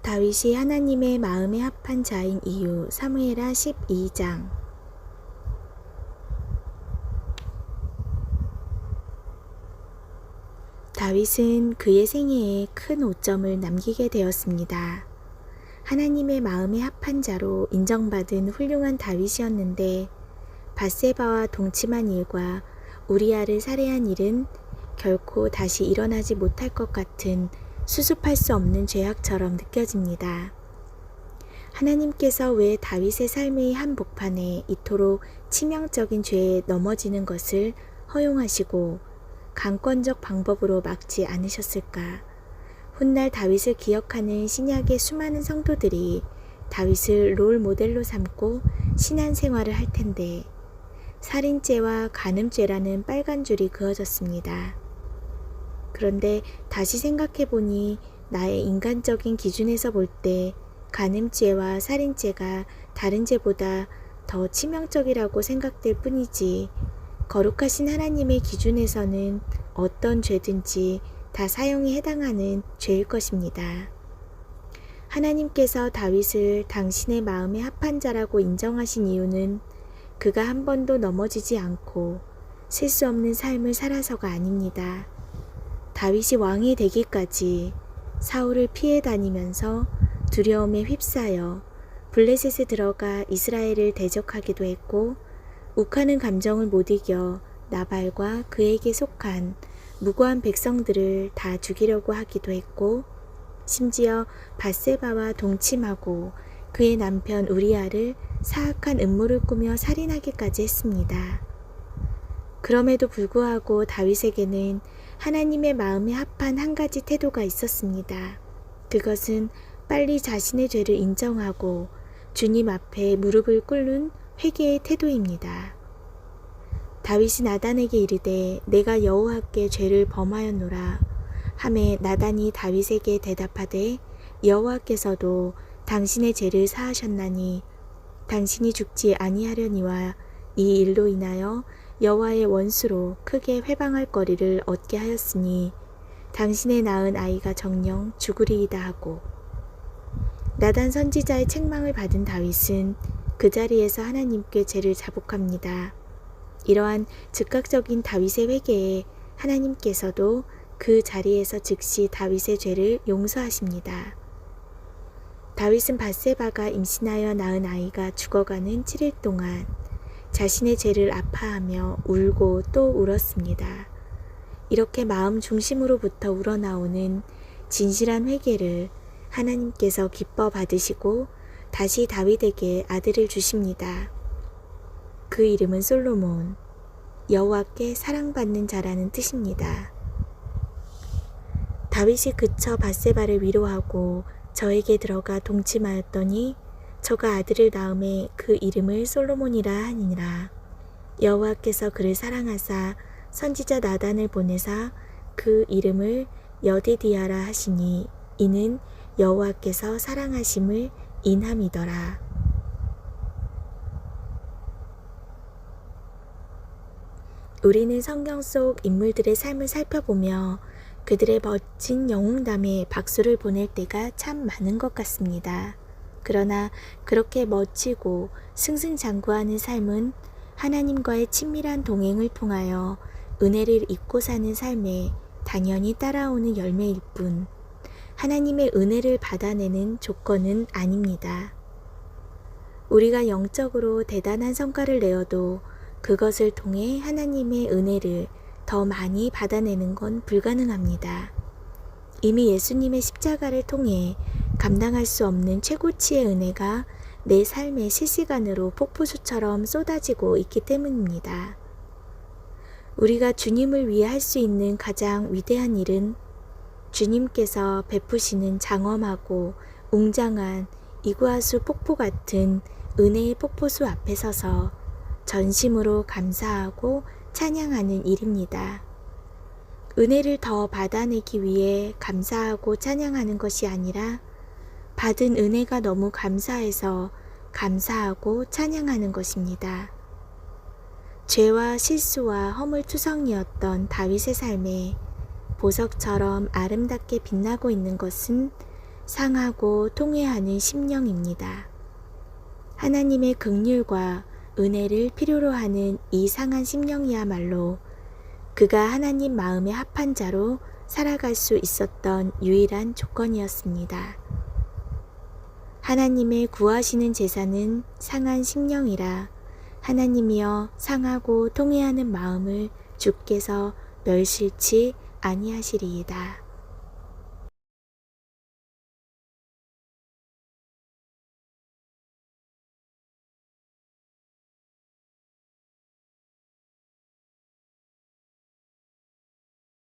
다윗이 하나님의 마음에 합한 자인 이유. 사무엘하 12장. 다윗은 그의 생애에 큰 오점을 남기게 되었습니다. 하나님의 마음에 합한 자로 인정받은 훌륭한 다윗이었는데 밧세바와 동침한 일과 우리아를 살해한 일은 결코 다시 일어나지 못할 것 같은 수습할 수 없는 죄악처럼 느껴집니다. 하나님께서 왜 다윗의 삶의 한복판에 이토록 치명적인 죄에 넘어지는 것을 허용하시고 강권적 방법으로 막지 않으셨을까? 훗날 다윗을 기억하는 신약의 수많은 성도들이 다윗을 롤 모델로 삼고 신앙생활을 할 텐데 살인죄와 간음죄라는 빨간 줄이 그어졌습니다. 그런데 다시 생각해보니 나의 인간적인 기준에서 볼 때 간음죄와 살인죄가 다른 죄보다 더 치명적이라고 생각될 뿐이지 거룩하신 하나님의 기준에서는 어떤 죄든지 다 사형에 해당하는 죄일 것입니다. 하나님께서 다윗을 당신의 마음에 합한 자라고 인정하신 이유는 그가 한 번도 넘어지지 않고 실수 없는 삶을 살아서가 아닙니다. 다윗이 왕이 되기까지 사울을 피해 다니면서 두려움에 휩싸여 블레셋에 들어가 이스라엘을 대적하기도 했고 욱하는 감정을 못 이겨 나발과 그에게 속한 무고한 백성들을 다 죽이려고 하기도 했고 심지어 밧세바와 동침하고 그의 남편 우리아를 사악한 음모를 꾸며 살인하기까지 했습니다. 그럼에도 불구하고 다윗에게는 하나님의 마음에 합한 한 가지 태도가 있었습니다. 그것은 빨리 자신의 죄를 인정하고 주님 앞에 무릎을 꿇는 회개의 태도입니다. 다윗이 나단에게 이르되 내가 여호와께 죄를 범하였노라 하매 나단이 다윗에게 대답하되 여호와께서도 당신의 죄를 사하셨나니 당신이 죽지 아니하려니와 이 일로 인하여 여호와의 원수로 크게 회방할 거리를 얻게 하였으니 당신의 낳은 아이가 정녕 죽으리이다 하고 나단 선지자의 책망을 받은 다윗은 그 자리에서 하나님께 죄를 자복합니다. 이러한 즉각적인 다윗의 회개에 하나님께서도 그 자리에서 즉시 다윗의 죄를 용서하십니다. 다윗은 밧세바가 임신하여 낳은 아이가 죽어가는 7일 동안 자신의 죄를 아파하며 울고 또 울었습니다. 이렇게 마음 중심으로부터 우러나오는 진실한 회개를 하나님께서 기뻐 받으시고 다시 다윗에게 아들을 주십니다. 그 이름은 솔로몬, 여호와께 사랑받는 자라는 뜻입니다. 다윗이 그쳐 밧세바를 위로하고 저에게 들어가 동침하였더니 저가 아들을 낳음에 그 이름을 솔로몬이라 하니라. 여호와께서 그를 사랑하사 선지자 나단을 보내사 그 이름을 여디디아라 하시니 이는 여호와께서 사랑하심을 인함이더라. 우리는 성경 속 인물들의 삶을 살펴보며 그들의 멋진 영웅담에 박수를 보낼 때가 참 많은 것 같습니다. 그러나 그렇게 멋지고 승승장구하는 삶은 하나님과의 친밀한 동행을 통하여 은혜를 입고 사는 삶에 당연히 따라오는 열매일 뿐 하나님의 은혜를 받아내는 조건은 아닙니다. 우리가 영적으로 대단한 성과를 내어도 그것을 통해 하나님의 은혜를 더 많이 받아내는 건 불가능합니다. 이미 예수님의 십자가를 통해 감당할 수 없는 최고치의 은혜가 내 삶에 실시간으로 폭포수처럼 쏟아지고 있기 때문입니다. 우리가 주님을 위해 할 수 있는 가장 위대한 일은 주님께서 베푸시는 장엄하고 웅장한 이구아수 폭포 같은 은혜의 폭포수 앞에 서서 전심으로 감사하고 찬양하는 일입니다. 은혜를 더 받아내기 위해 감사하고 찬양하는 것이 아니라 받은 은혜가 너무 감사해서 감사하고 찬양하는 것입니다. 죄와 실수와 허물투성이었던 다윗의 삶에 보석처럼 아름답게 빛나고 있는 것은 상하고 통회하는 심령입니다. 하나님의 긍휼과 은혜를 필요로 하는 이 상한 심령이야말로 그가 하나님 마음에 합한 자로 살아갈 수 있었던 유일한 조건이었습니다. 하나님의 구하시는 제사는 상한 심령이라 하나님이여 상하고 통회하는 마음을 주께서 멸실치 아니하시리이다.